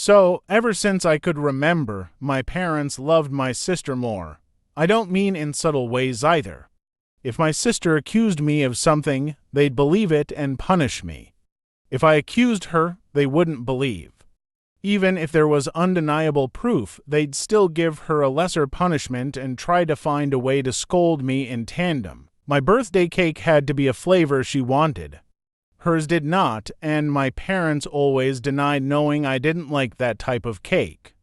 So, ever since I could remember, my parents loved my sister more. I don't mean in subtle ways either. If my sister accused me of something, they'd believe it and punish me. If I accused her, they wouldn't believe. Even if there was undeniable proof, they'd still give her a lesser punishment and try to find a way to scold me in tandem. My birthday cake had to be a flavor she wanted. Hers did not, and my parents always denied knowing I didn't like that type of cake.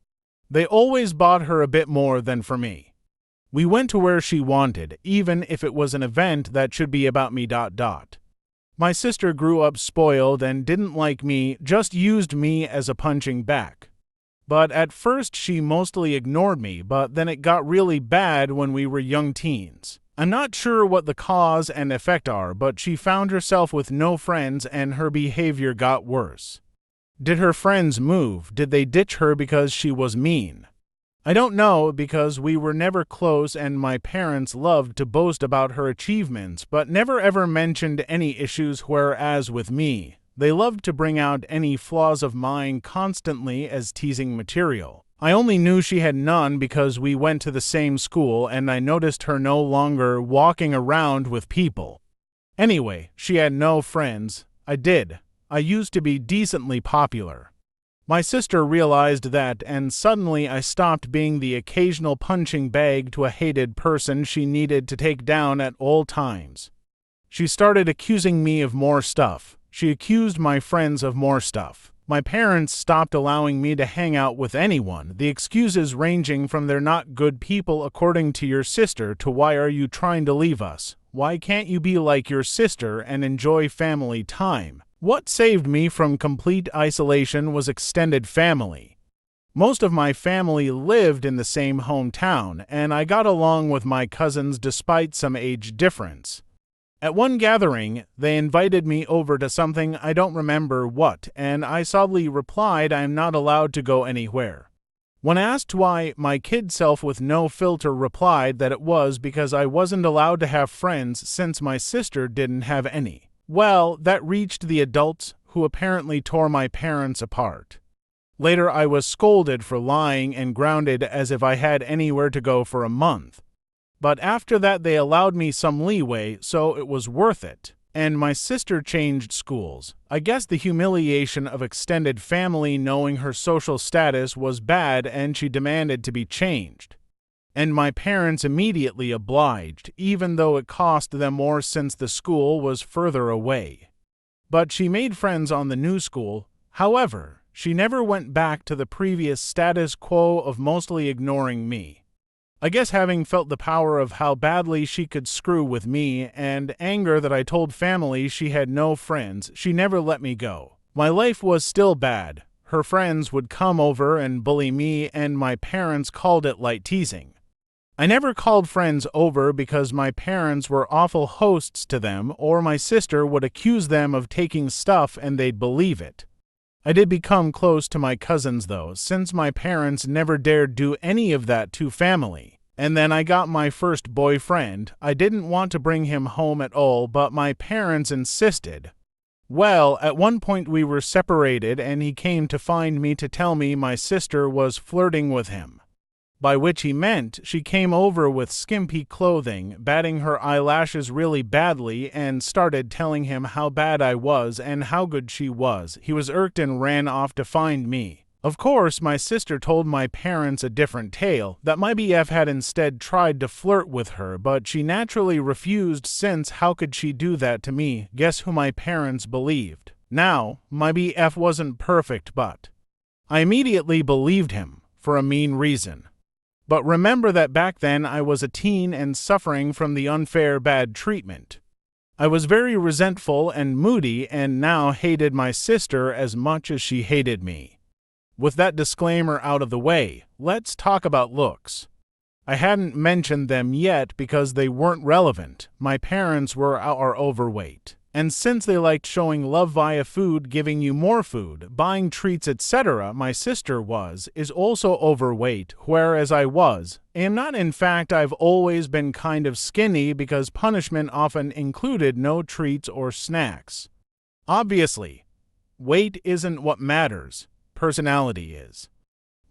They always bought her a bit more than for me. We went to where she wanted, even if it was an event that should be about me. My sister grew up spoiled and didn't like me, just used me as a punching bag. But at first she mostly ignored me, but then it got really bad when we were young teens. I'm not sure what the cause and effect are, but she found herself with no friends and her behavior got worse. Did her friends move? Did they ditch her because she was mean? I don't know, because we were never close and my parents loved to boast about her achievements but never ever mentioned any issues, whereas with me, they loved to bring out any flaws of mine constantly as teasing material. I only knew she had none because we went to the same school and I noticed her no longer walking around with people. Anyway, she had no friends. I did. I used to be decently popular. My sister realized that, and suddenly I stopped being the occasional punching bag to a hated person she needed to take down at all times. She started accusing me of more stuff. She accused my friends of more stuff. My parents stopped allowing me to hang out with anyone, the excuses ranging from "they're not good people according to your sister" to "why are you trying to leave us? Why can't you be like your sister and enjoy family time?" What saved me from complete isolation was extended family. Most of my family lived in the same hometown, and I got along with my cousins despite some age difference. At one gathering, they invited me over to something, I don't remember what, and I sadly replied I am not allowed to go anywhere. When asked why, my kid self with no filter replied that it was because I wasn't allowed to have friends since my sister didn't have any. Well, that reached the adults, who apparently tore my parents apart. Later I was scolded for lying and grounded as if I had anywhere to go for a month. But after that they allowed me some leeway, so it was worth it. And my sister changed schools. I guess the humiliation of extended family knowing her social status was bad and she demanded to be changed. And my parents immediately obliged, even though it cost them more since the school was further away. But she made friends on the new school. However, she never went back to the previous status quo of mostly ignoring me. I guess having felt the power of how badly she could screw with me and anger that I told family she had no friends, she never let me go. My life was still bad. Her friends would come over and bully me, and my parents called it light teasing. I never called friends over because my parents were awful hosts to them, or my sister would accuse them of taking stuff and they'd believe it. I did become close to my cousins though, since my parents never dared do any of that to family. And then I got my first boyfriend. I didn't want to bring him home at all, but my parents insisted. Well, at one point we were separated and he came to find me to tell me my sister was flirting with him. By which he meant she came over with skimpy clothing, batting her eyelashes really badly, and started telling him how bad I was and how good she was. He was irked and ran off to find me. Of course, my sister told my parents a different tale, that my BF had instead tried to flirt with her, but she naturally refused since how could she do that to me? Guess who my parents believed? Now, my BF wasn't perfect, but I immediately believed him, for a mean reason. But remember that back then I was a teen and suffering from the unfair bad treatment. I was very resentful and moody and now hated my sister as much as she hated me. With that disclaimer out of the way, let's talk about looks. I hadn't mentioned them yet because they weren't relevant. My parents were overweight. And since they liked showing love via food, giving you more food, buying treats, etc., my sister is also overweight, whereas I am not. In fact, I've always been kind of skinny because punishment often included no treats or snacks. Obviously, weight isn't what matters. personality is.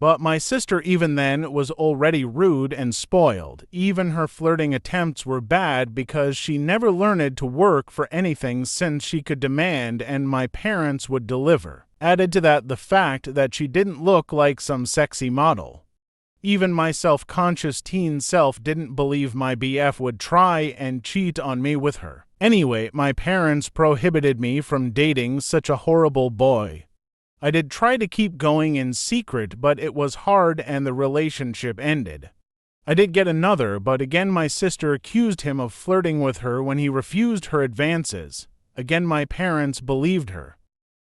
But my sister even then was already rude and spoiled. Even her flirting attempts were bad because she never learned to work for anything since she could demand and my parents would deliver. Added to that the fact that she didn't look like some sexy model. Even my self-conscious teen self didn't believe my BF would try and cheat on me with her. Anyway, my parents prohibited me from dating such a horrible boy. I did try to keep going in secret, but it was hard and the relationship ended. I did get another, but again my sister accused him of flirting with her when he refused her advances. Again my parents believed her.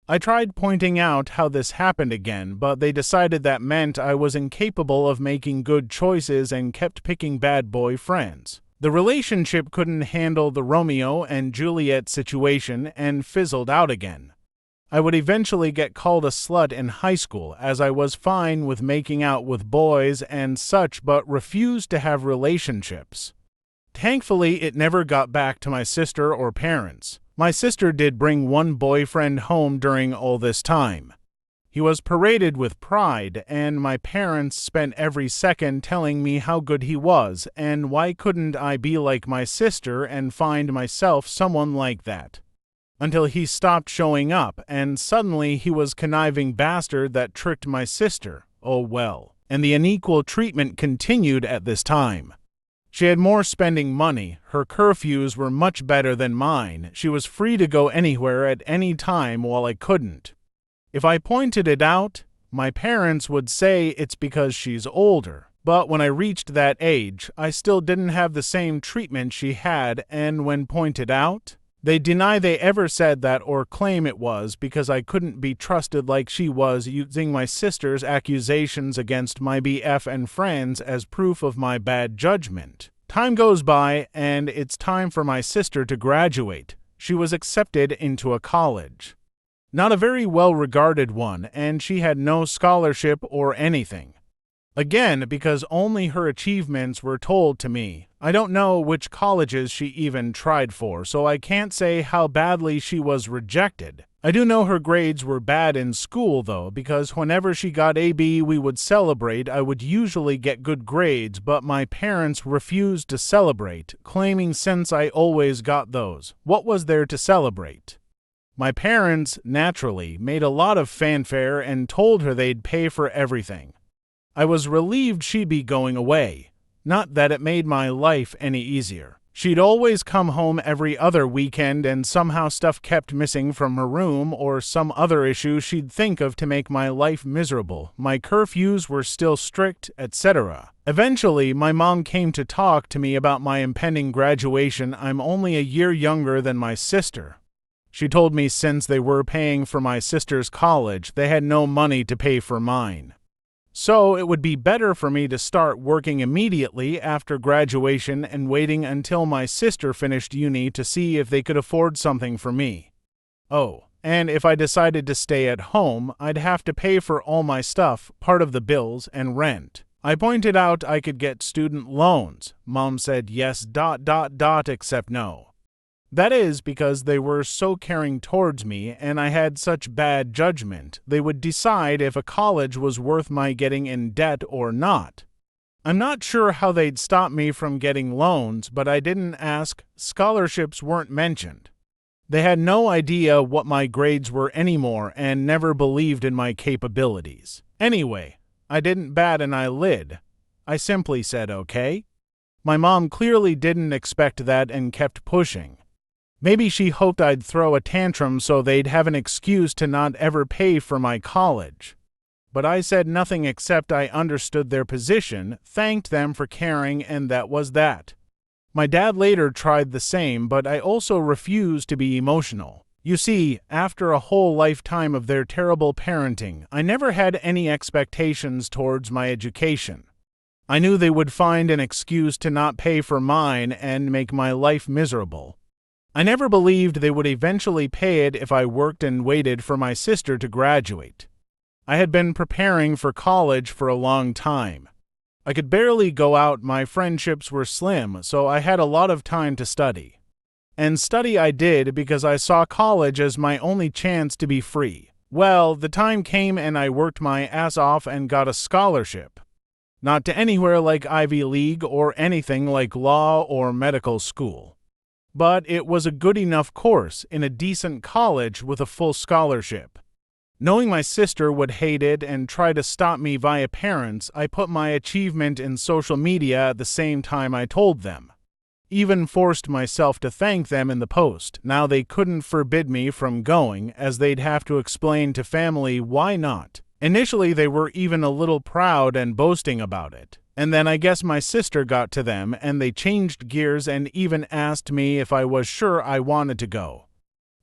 I tried pointing out how this happened again, but they decided that meant I was incapable of making good choices and kept picking bad boy friends. The relationship couldn't handle the Romeo and Juliet situation and fizzled out again. I would eventually get called a slut in high school, as I was fine with making out with boys and such but refused to have relationships. Thankfully, it never got back to my sister or parents. My sister did bring one boyfriend home during all this time. He was paraded with pride, and my parents spent every second telling me how good he was, and why couldn't I be like my sister and find myself someone like that. Until he stopped showing up, and suddenly he was conniving bastard that tricked my sister. Oh well. And the unequal treatment continued at this time. She had more spending money, her curfews were much better than mine, she was free to go anywhere at any time while I couldn't. If I pointed it out, my parents would say it's because she's older. But when I reached that age, I still didn't have the same treatment she had, and when pointed out, they deny they ever said that or claim it was because I couldn't be trusted like she was, using my sister's accusations against my BF and friends as proof of my bad judgment. Time goes by, and it's time for my sister to graduate. She was accepted into a college. Not a very well-regarded one, and she had no scholarship or anything. Again, because only her achievements were told to me. I don't know which colleges she even tried for, so I can't say how badly she was rejected. I do know her grades were bad in school, though, because whenever she got AB we would celebrate. I would usually get good grades, but my parents refused to celebrate, claiming since I always got those, what was there to celebrate? My parents, naturally, made a lot of fanfare and told her they'd pay for everything. I was relieved she'd be going away. Not that it made my life any easier. She'd always come home every other weekend and somehow stuff kept missing from her room or some other issue she'd think of to make my life miserable. My curfews were still strict, etc. Eventually, my mom came to talk to me about my impending graduation. I'm only a year younger than my sister. She told me since they were paying for my sister's college, they had no money to pay for mine. So it would be better for me to start working immediately after graduation and waiting until my sister finished uni to see if they could afford something for me. Oh, and if I decided to stay at home, I'd have to pay for all my stuff, part of the bills, and rent. I pointed out I could get student loans. Mom said yes, except no. That is because they were so caring towards me and I had such bad judgment, they would decide if a college was worth my getting in debt or not. I'm not sure how they'd stop me from getting loans, but I didn't ask. Scholarships weren't mentioned. They had no idea what my grades were anymore and never believed in my capabilities. Anyway, I didn't bat an eyelid. I simply said okay. My mom clearly didn't expect that and kept pushing. Maybe she hoped I'd throw a tantrum so they'd have an excuse to not ever pay for my college. But I said nothing except I understood their position, thanked them for caring, and that was that. My dad later tried the same, but I also refused to be emotional. You see, after a whole lifetime of their terrible parenting, I never had any expectations towards my education. I knew they would find an excuse to not pay for mine and make my life miserable. I never believed they would eventually pay it if I worked and waited for my sister to graduate. I had been preparing for college for a long time. I could barely go out, my friendships were slim, so I had a lot of time to study. And study I did because I saw college as my only chance to be free. Well, the time came and I worked my ass off and got a scholarship. Not to anywhere like Ivy League or anything like law or medical school. But it was a good enough course in a decent college with a full scholarship. Knowing my sister would hate it and try to stop me via parents, I put my achievement in social media at the same time I told them. Even forced myself to thank them in the post. Now they couldn't forbid me from going, as they'd have to explain to family why not. Initially they were even a little proud and boasting about it. And then I guess my sister got to them and they changed gears and even asked me if I was sure I wanted to go.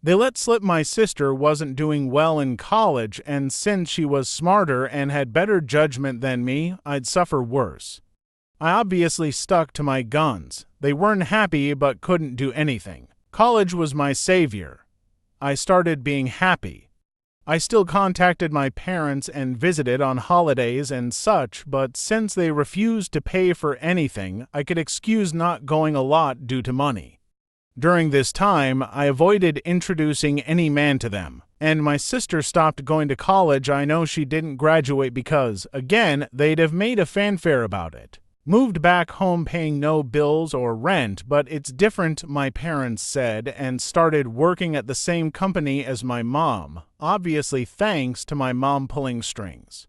They let slip my sister wasn't doing well in college, and since she was smarter and had better judgment than me, I'd suffer worse. I obviously stuck to my guns. They weren't happy but couldn't do anything. College was my savior. I started being happy. I still contacted my parents and visited on holidays and such, but since they refused to pay for anything, I could excuse not going a lot due to money. During this time, I avoided introducing any man to them, and my sister stopped going to college. I know she didn't graduate because, again, they'd have made a fanfare about it. Moved back home paying no bills or rent, but it's different, my parents said, and started working at the same company as my mom, obviously thanks to my mom pulling strings.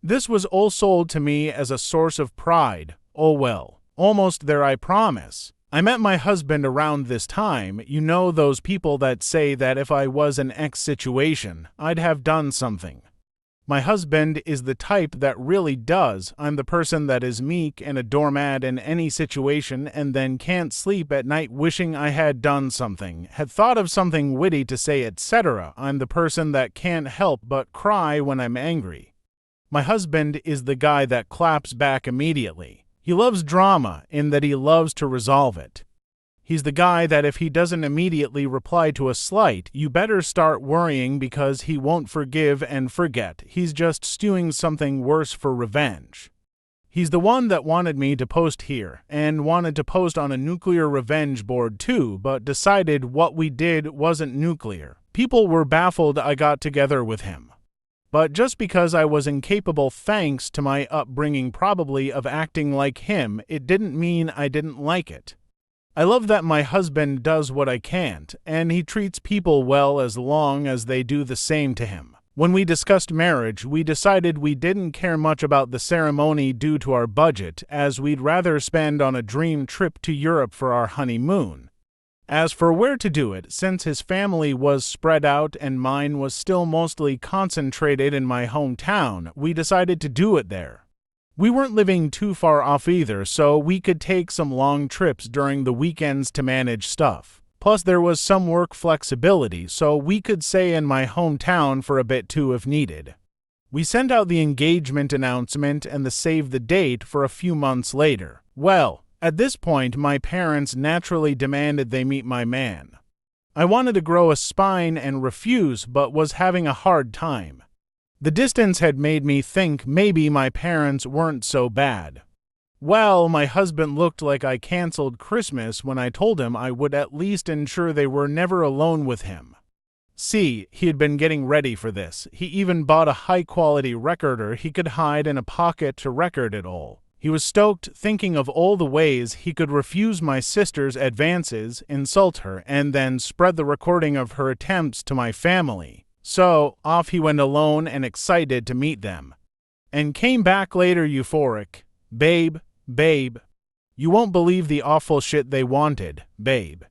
This was all sold to me as a source of pride. Oh well, almost there, I promise. I met my husband around this time. You know those people that say that if I was in X situation, I'd have done something. My husband is the type that really does. I'm the person that is meek and a doormat in any situation and then can't sleep at night wishing I had done something, had thought of something witty to say, etc. I'm the person that can't help but cry when I'm angry. My husband is the guy that claps back immediately. He loves drama in that he loves to resolve it. He's the guy that if he doesn't immediately reply to a slight, you better start worrying because he won't forgive and forget. He's just stewing something worse for revenge. He's the one that wanted me to post here and wanted to post on a nuclear revenge board too, but decided what we did wasn't nuclear. People were baffled I got together with him. But just because I was incapable thanks to my upbringing probably of acting like him, it didn't mean I didn't like it. I love that my husband does what I can't, and he treats people well as long as they do the same to him. When we discussed marriage, we decided we didn't care much about the ceremony due to our budget, as we'd rather spend on a dream trip to Europe for our honeymoon. As for where to do it, since his family was spread out and mine was still mostly concentrated in my hometown, we decided to do it there. We weren't living too far off either, so we could take some long trips during the weekends to manage stuff. Plus there was some work flexibility, so we could stay in my hometown for a bit too if needed. We sent out the engagement announcement and the save the date for a few months later. Well, at this point, my parents naturally demanded they meet my man. I wanted to grow a spine and refuse, but was having a hard time. The distance had made me think maybe my parents weren't so bad. Well, my husband looked like I canceled Christmas when I told him I would at least ensure they were never alone with him. See, he had been getting ready for this. He even bought a high-quality recorder he could hide in a pocket to record it all. He was stoked, thinking of all the ways he could refuse my sister's advances, insult her, and then spread the recording of her attempts to my family. So, off he went alone and excited to meet them. And came back later euphoric. Babe, you won't believe the awful shit they wanted, babe.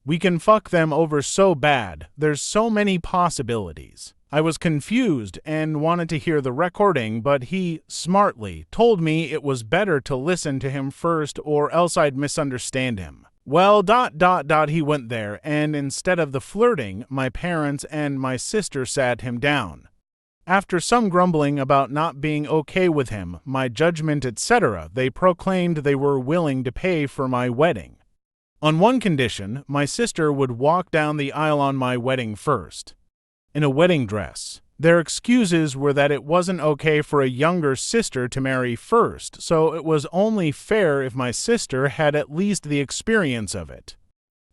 We can fuck them over so bad, there's so many possibilities. I was confused and wanted to hear the recording, but he, smartly, told me it was better to listen to him first or else I'd misunderstand him. Well, he went there, and instead of the flirting, my parents and my sister sat him down. After some grumbling about not being okay with him, my judgment, etc., they proclaimed they were willing to pay for my wedding. On one condition, my sister would walk down the aisle on my wedding first. In a wedding dress. Their excuses were that it wasn't okay for a younger sister to marry first, so it was only fair if my sister had at least the experience of it.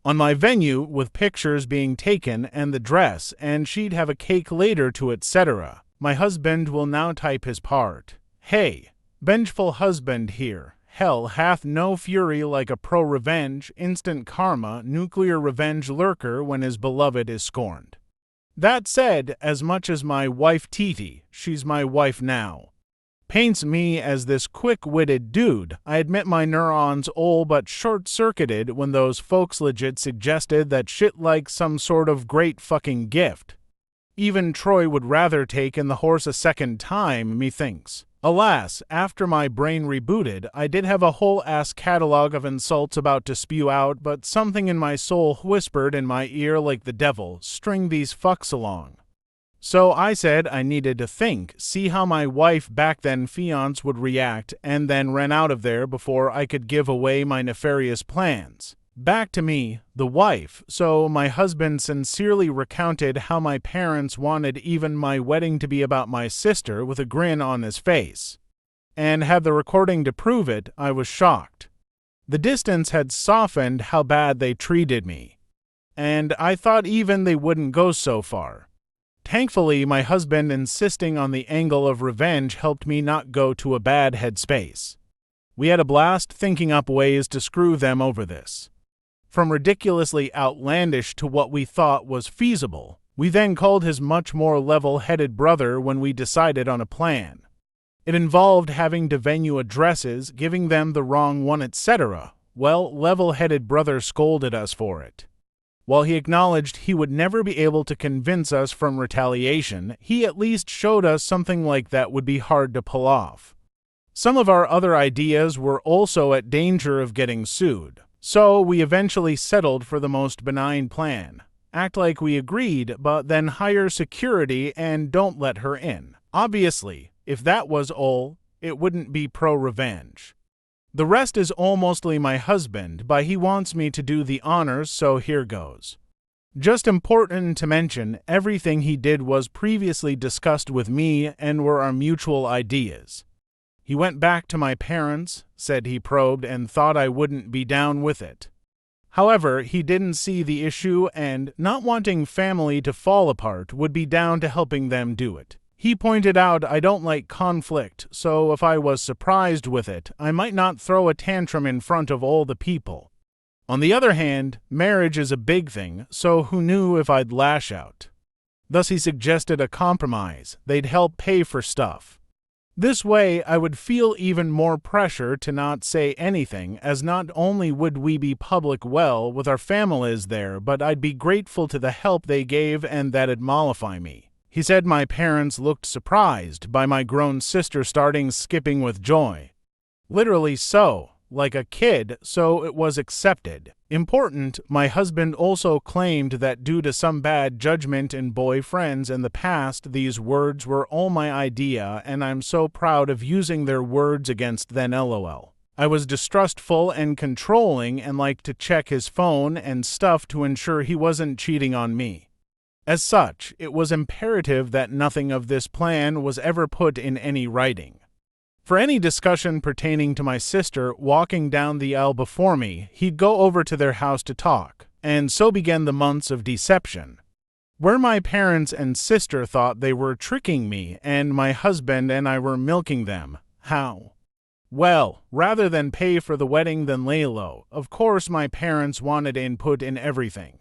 on my venue with pictures being taken and the dress, and she'd have a cake later to etc. My husband will now type his part. Hey, vengeful husband here. Hell hath no fury like a pro-revenge, instant karma, nuclear revenge lurker when his beloved is scorned. That said, as much as my wife Titi, she's my wife now, paints me as this quick-witted dude, I admit my neurons all but short-circuited when those folks legit suggested that shit like some sort of great fucking gift. Even Troy would rather take in the horse a second time, methinks. Alas, after my brain rebooted, I did have a whole-ass catalog of insults about to spew out, but something in my soul whispered in my ear like the devil, string these fucks along. So I said I needed to think, see how my wife back then fiance would react, and then ran out of there before I could give away my nefarious plans. Back to me, the wife, so my husband sincerely recounted how my parents wanted even my wedding to be about my sister with a grin on his face. And had the recording to prove it, I was shocked. The distance had softened how bad they treated me. And I thought even they wouldn't go so far. Thankfully, my husband insisting on the angle of revenge helped me not go to a bad headspace. We had a blast thinking up ways to screw them over this. From ridiculously outlandish to what we thought was feasible, we then called his much more level-headed brother when we decided on a plan. It involved having to venue addresses, giving them the wrong one, etc. Well, level-headed brother scolded us for it. While he acknowledged he would never be able to convince us from retaliation, he at least showed us something like that would be hard to pull off. Some of our other ideas were also at danger of getting sued. So we eventually settled for the most benign plan. Act like we agreed, but then hire security and don't let her in. Obviously, if that was all, it wouldn't be pro-revenge. The rest is all mostly my husband, but he wants me to do the honors, so here goes. Just important to mention, everything he did was previously discussed with me and were our mutual ideas. He went back to my parents, said he probed and thought I wouldn't be down with it. However, he didn't see the issue and, not wanting family to fall apart, would be down to helping them do it. He pointed out I don't like conflict, so if I was surprised with it, I might not throw a tantrum in front of all the people. On the other hand, marriage is a big thing, so who knew if I'd lash out? Thus he suggested a compromise. They'd help pay for stuff. This way, I would feel even more pressure to not say anything, as not only would we be public well with our families there, but I'd be grateful to the help they gave and that'd mollify me. He said my parents looked surprised by my grown sister starting skipping with joy. Literally so, like a kid, so it was accepted. Important, my husband also claimed that due to some bad judgment in boyfriends in the past, these words were all my idea, and I'm so proud of using their words against them lol. I was distrustful and controlling and liked to check his phone and stuff to ensure he wasn't cheating on me. As such, it was imperative that nothing of this plan was ever put in any writing. For any discussion pertaining to my sister walking down the aisle before me, he'd go over to their house to talk, and so began the months of deception. Where my parents and sister thought they were tricking me, and my husband and I were milking them. How? Well, rather than pay for the wedding than lay low, of course my parents wanted input in everything.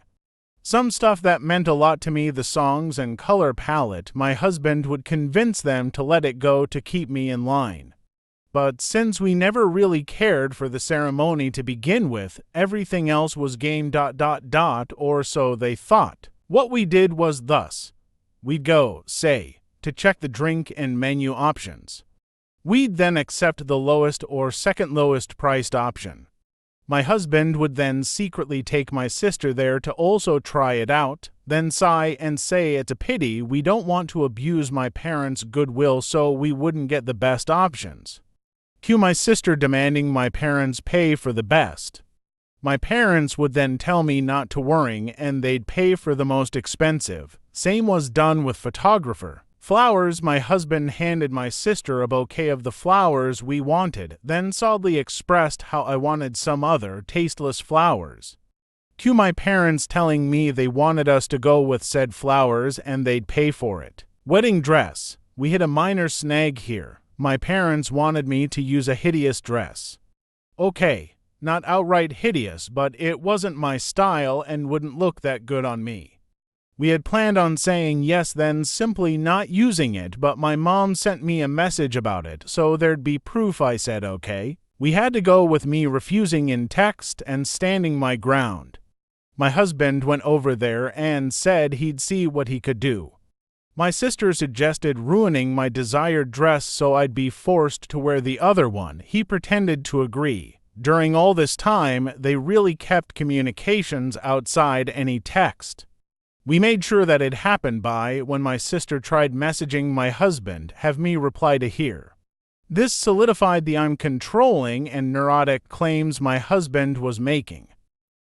Some stuff that meant a lot to me, the songs and color palette, my husband would convince them to let it go to keep me in line. But since we never really cared for the ceremony to begin with, everything else was game ... or so they thought. What we did was thus. We'd go, say, to check the drink and menu options. We'd then accept the lowest or second lowest priced option. My husband would then secretly take my sister there to also try it out, then sigh and say it's a pity we don't want to abuse my parents' goodwill so we wouldn't get the best options. Cue my sister demanding my parents pay for the best. My parents would then tell me not to worry and they'd pay for the most expensive. Same was done with photographer. Flowers, my husband handed my sister a bouquet of the flowers we wanted, then sadly expressed how I wanted some other tasteless flowers. Cue my parents telling me they wanted us to go with said flowers and they'd pay for it. Wedding dress. We hit a minor snag here. My parents wanted me to use a hideous dress. Okay, not outright hideous, but it wasn't my style and wouldn't look that good on me. We had planned on saying yes then simply not using it, but my mom sent me a message about it, so there'd be proof I said okay. We had to go with me refusing in text and standing my ground. My husband went over there and said he'd see what he could do. My sister suggested ruining my desired dress so I'd be forced to wear the other one. He pretended to agree. During all this time, they really kept communications outside any text. We made sure that it happened by when my sister tried messaging my husband, have me reply to here. This solidified the I'm controlling and neurotic claims my husband was making.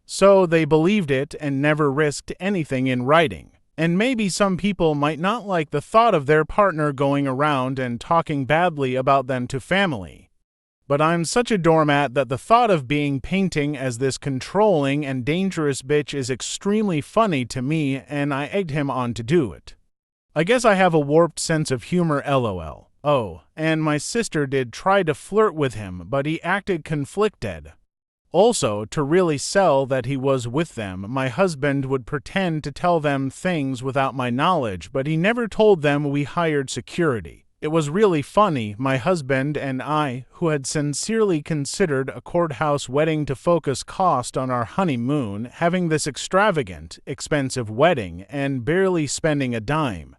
So they believed it and never risked anything in writing. And maybe some people might not like the thought of their partner going around and talking badly about them to family. But I'm such a doormat that the thought of being painting as this controlling and dangerous bitch is extremely funny to me, and I egged him on to do it. I guess I have a warped sense of humor, lol. Oh, and my sister did try to flirt with him, but he acted conflicted. Also, to really sell that he was with them, my husband would pretend to tell them things without my knowledge, but he never told them we hired security. It was really funny, my husband and I, who had sincerely considered a courthouse wedding to focus cost on our honeymoon, having this extravagant, expensive wedding and barely spending a dime.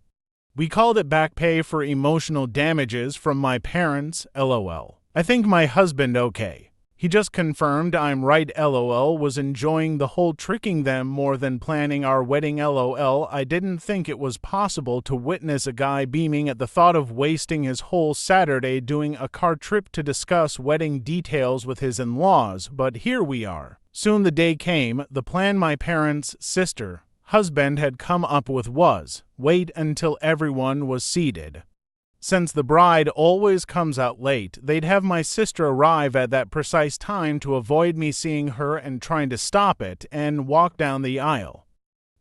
We called it back pay for emotional damages from my parents, lol. I think my husband okay. He just confirmed I'm right, lol, was enjoying the whole tricking them more than planning our wedding, lol. I didn't think it was possible to witness a guy beaming at the thought of wasting his whole Saturday doing a car trip to discuss wedding details with his in-laws, but here we are. Soon the day came. The plan my parents, sister, husband had come up with was, wait until everyone was seated. Since the bride always comes out late, they'd have my sister arrive at that precise time to avoid me seeing her and trying to stop it, and walk down the aisle.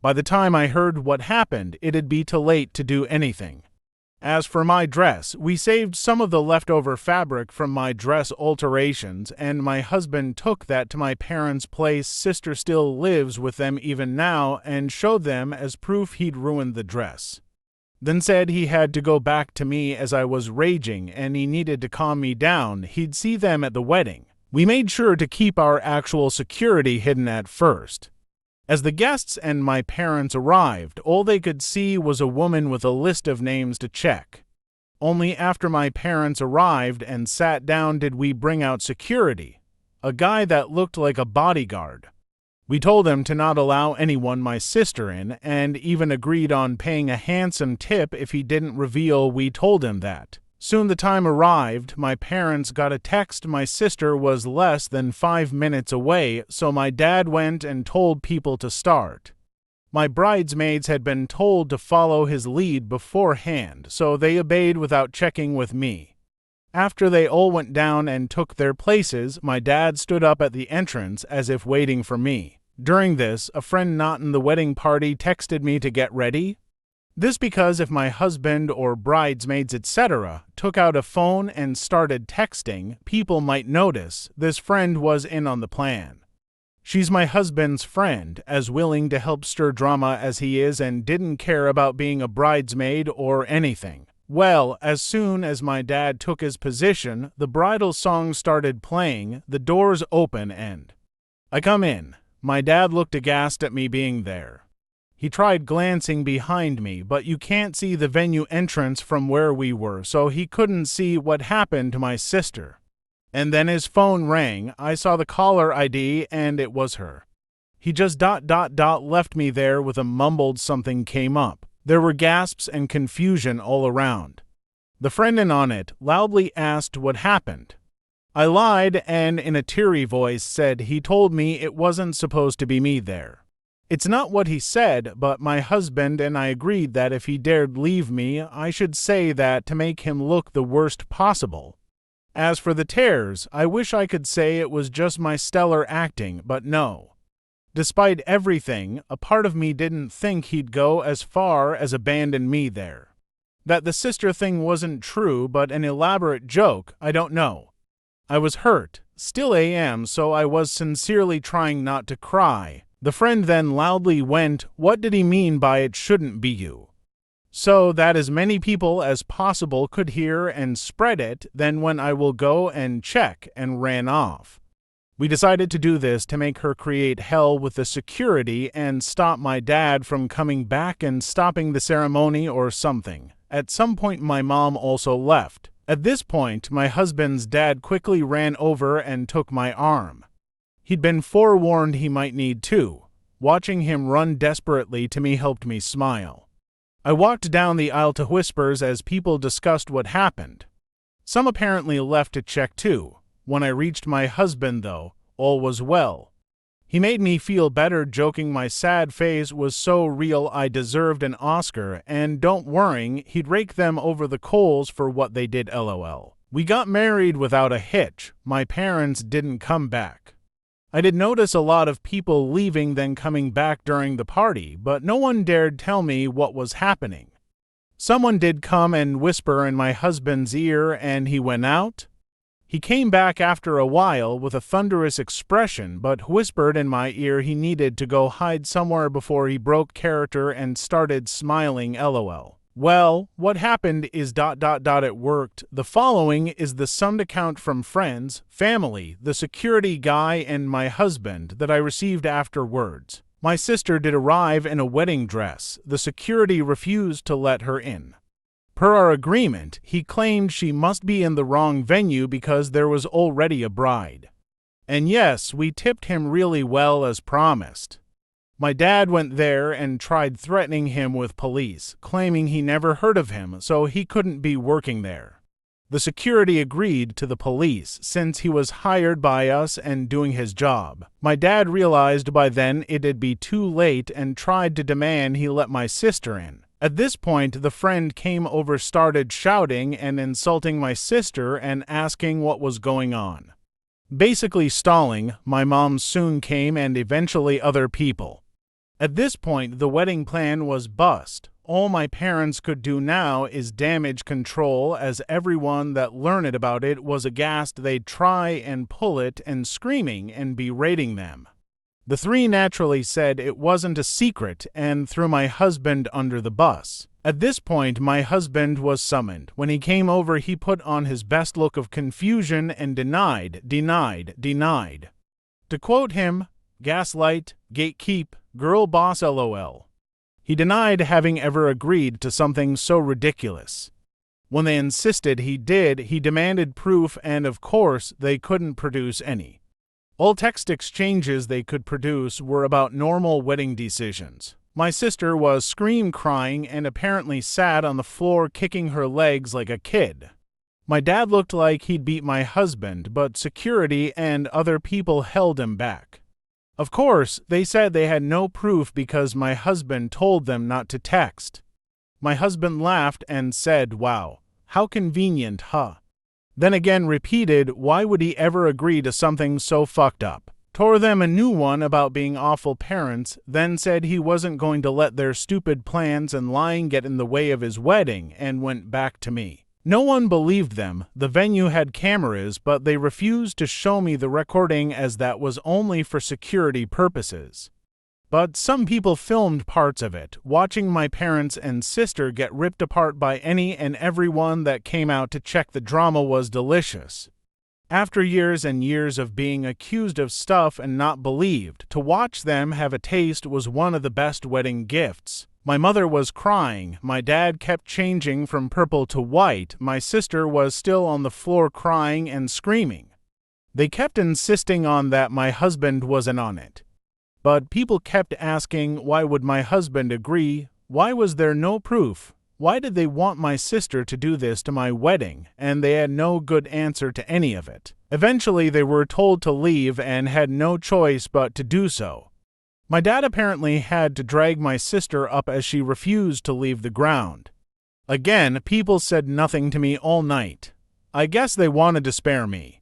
By the time I heard what happened, it'd be too late to do anything. As for my dress, we saved some of the leftover fabric from my dress alterations, and my husband took that to my parents' place. Sister still lives with them even now, and showed them as proof he'd ruined the dress. Then said he had to go back to me as I was raging and he needed to calm me down. He'd see them at the wedding. We made sure to keep our actual security hidden at first. As the guests and my parents arrived, all they could see was a woman with a list of names to check. Only after my parents arrived and sat down did we bring out security, a guy that looked like a bodyguard. We told him to not allow anyone my sister in, and even agreed on paying a handsome tip if he didn't reveal we told him that. Soon the time arrived. My parents got a text my sister was less than 5 minutes away, so my dad went and told people to start. My bridesmaids had been told to follow his lead beforehand, so they obeyed without checking with me. After they all went down and took their places, my dad stood up at the entrance as if waiting for me. During this, a friend not in the wedding party texted me to get ready. This because if my husband or bridesmaids etc. took out a phone and started texting, people might notice this friend was in on the plan. She's my husband's friend, as willing to help stir drama as he is, and didn't care about being a bridesmaid or anything. Well, as soon as my dad took his position, the bridal song started playing, the doors open, and I come in. My dad looked aghast at me being there. He tried glancing behind me, but you can't see the venue entrance from where we were, so he couldn't see what happened to my sister. And then his phone rang. I saw the caller ID, and it was her. He just left me there with a mumbled something came up. There were gasps and confusion all around. The friend in on it loudly asked what happened. I lied and in a teary voice said he told me it wasn't supposed to be me there. It's not what he said, but my husband and I agreed that if he dared leave me, I should say that to make him look the worst possible. As for the tears, I wish I could say it was just my stellar acting, but no. Despite everything, a part of me didn't think he'd go as far as abandon me there. That the sister thing wasn't true but an elaborate joke, I don't know. I was hurt, still am, so I was sincerely trying not to cry. The friend then loudly went, "What did he mean by it shouldn't be you?" So that as many people as possible could hear and spread it, then when I will go and check, and ran off. We decided to do this to make her create hell with the security and stop my dad from coming back and stopping the ceremony or something. At some point my mom also left. At this point, my husband's dad quickly ran over and took my arm. He'd been forewarned he might need to. Watching him run desperately to me helped me smile. I walked down the aisle to whispers as people discussed what happened. Some apparently left to check too. When I reached my husband, though, all was well. He made me feel better, joking my sad face was so real I deserved an Oscar, and don't worry, he'd rake them over the coals for what they did, lol. We got married without a hitch. My parents didn't come back. I did notice a lot of people leaving then coming back during the party, but no one dared tell me what was happening. Someone did come and whisper in my husband's ear, and he went out. He came back after a while with a thunderous expression, but whispered in my ear he needed to go hide somewhere before he broke character and started smiling, lol. Well, what happened is ... it worked. The following is the summed account from friends, family, the security guy, and my husband that I received afterwards. My sister did arrive in a wedding dress. The security refused to let her in. Per our agreement, he claimed she must be in the wrong venue because there was already a bride. And yes, we tipped him really well as promised. My dad went there and tried threatening him with police, claiming he never heard of him, so he couldn't be working there. The security agreed to the police, since he was hired by us and doing his job. My dad realized by then it'd be too late and tried to demand he let my sister in. At this point, the friend came over, started shouting and insulting my sister and asking what was going on. Basically stalling. My mom soon came and eventually other people. At this point, the wedding plan was bust. All my parents could do now is damage control, as everyone that learned about it was aghast they'd try and pull it and screaming and berating them. The three naturally said it wasn't a secret and threw my husband under the bus. At this point, my husband was summoned. When he came over, he put on his best look of confusion and denied. To quote him, gaslight, gatekeep, girl boss, lol. He denied having ever agreed to something so ridiculous. When they insisted he did, he demanded proof, and of course, they couldn't produce any. All text exchanges they could produce were about normal wedding decisions. My sister was crying and apparently sat on the floor kicking her legs like a kid. My dad looked like he'd beat my husband, but security and other people held him back. Of course, they said they had no proof because my husband told them not to text. My husband laughed and said, "Wow, how convenient, huh?" Then again repeated, why would he ever agree to something so fucked up? Tore them a new one about being awful parents, then said he wasn't going to let their stupid plans and lying get in the way of his wedding, and went back to me. No one believed them. The venue had cameras, but they refused to show me the recording as that was only for security purposes. But some people filmed parts of it, watching my parents and sister get ripped apart by any and everyone that came out to check. The drama was delicious. After years and years of being accused of stuff and not believed, to watch them have a taste was one of the best wedding gifts. My mother was crying, my dad kept changing from purple to white, my sister was still on the floor crying and screaming. They kept insisting on that my husband wasn't on it. But people kept asking, why would my husband agree? Why was there no proof? Why did they want my sister to do this to my wedding? And they had no good answer to any of it. Eventually, they were told to leave and had no choice but to do so. My dad apparently had to drag my sister up as she refused to leave the ground. Again, people said nothing to me all night. I guess they wanted to spare me.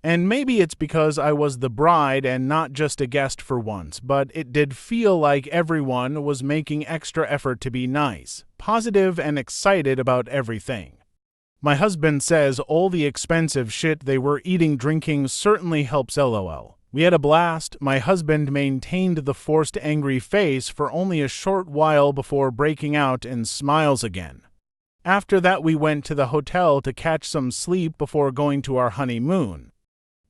And maybe it's because I was the bride and not just a guest for once, but it did feel like everyone was making extra effort to be nice, positive, and excited about everything. My husband says all the expensive shit they were eating drinking certainly helps LOL. We had a blast. My husband maintained the forced angry face for only a short while before breaking out in smiles again. After that we went to the hotel to catch some sleep before going to our honeymoon.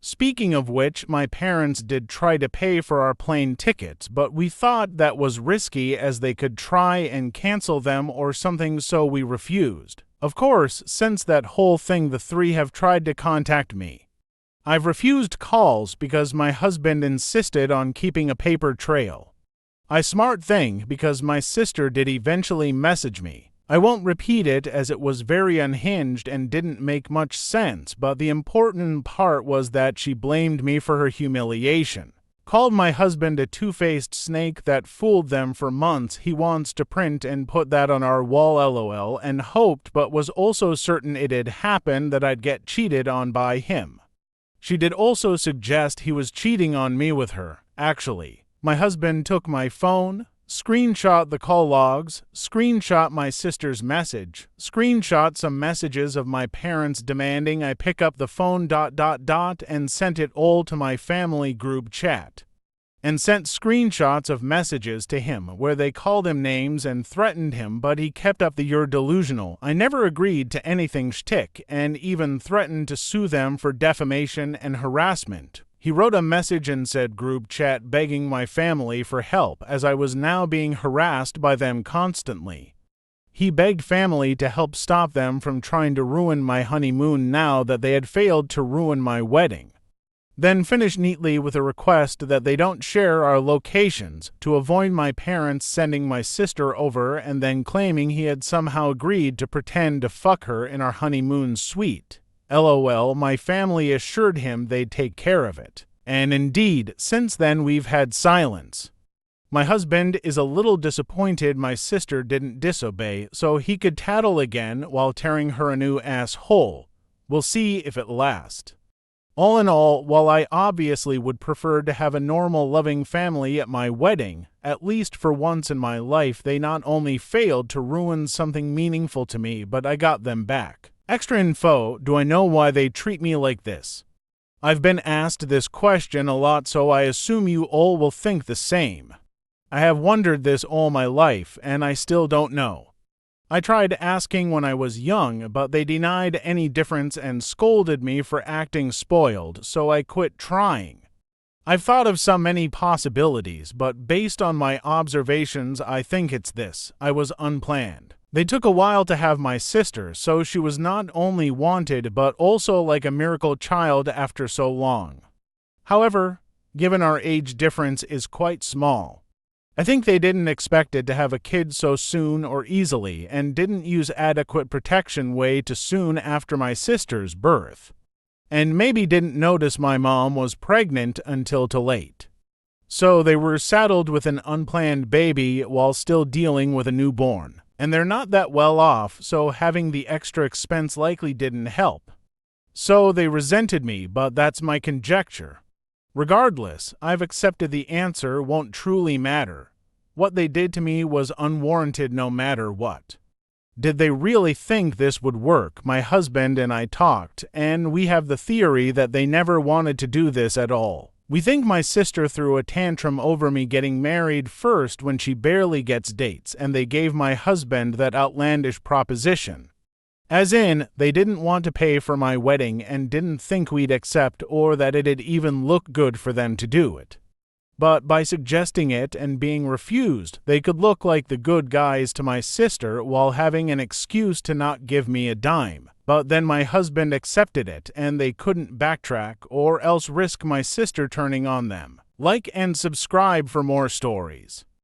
Speaking of which, my parents did try to pay for our plane tickets, but we thought that was risky as they could try and cancel them or something, so we refused. Of course, since that whole thing the three have tried to contact me. I've refused calls because my husband insisted on keeping a paper trail. A smart thing because my sister did eventually message me. I won't repeat it as it was very unhinged and didn't make much sense, but the important part was that she blamed me for her humiliation. Called my husband a two-faced snake that fooled them for months. He wants to print and put that on our wall LOL, and hoped but was also certain it'd happen that I'd get cheated on by him. She did also suggest he was cheating on me with her. Actually, my husband took my phone, screenshot the call logs, screenshot my sister's message, screenshot some messages of my parents demanding I pick up the phone ... and sent it all to my family group chat. And sent screenshots of messages to him where they called him names and threatened him, but he kept up the "you're delusional, I never agreed to anything" shtick and even threatened to sue them for defamation and harassment. He wrote a message in said group chat begging my family for help as I was now being harassed by them constantly. He begged family to help stop them from trying to ruin my honeymoon now that they had failed to ruin my wedding. Then finished neatly with a request that they don't share our locations to avoid my parents sending my sister over, and then claiming he had somehow agreed to pretend to fuck her in our honeymoon suite. LOL, my family assured him they'd take care of it. And indeed, since then we've had silence. My husband is a little disappointed my sister didn't disobey so he could tattle again while tearing her a new asshole. We'll see if it lasts. All in all, while I obviously would prefer to have a normal loving family at my wedding, at least for once in my life they not only failed to ruin something meaningful to me, but I got them back. Extra info, do I know why they treat me like this? I've been asked this question a lot, so I assume you all will think the same. I have wondered this all my life, and I still don't know. I tried asking when I was young, but they denied any difference and scolded me for acting spoiled, so I quit trying. I've thought of so many possibilities, but based on my observations, I think it's this: I was unplanned. They took a while to have my sister, so she was not only wanted but also like a miracle child after so long. However, given our age difference is quite small, I think they didn't expect it to have a kid so soon or easily and didn't use adequate protection way too soon after my sister's birth. And maybe didn't notice my mom was pregnant until too late. So they were saddled with an unplanned baby while still dealing with a newborn. And they're not that well off, so having the extra expense likely didn't help. So they resented me, but that's my conjecture. Regardless, I've accepted the answer won't truly matter. What they did to me was unwarranted no matter what. Did they really think this would work? My husband and I talked, and we have the theory that they never wanted to do this at all. We think my sister threw a tantrum over me getting married first when she barely gets dates, and they gave my husband that outlandish proposition. As in, they didn't want to pay for my wedding and didn't think we'd accept or that it'd even look good for them to do it. But by suggesting it and being refused, they could look like the good guys to my sister while having an excuse to not give me a dime. But then my husband accepted it and they couldn't backtrack or else risk my sister turning on them. Like and subscribe for more stories.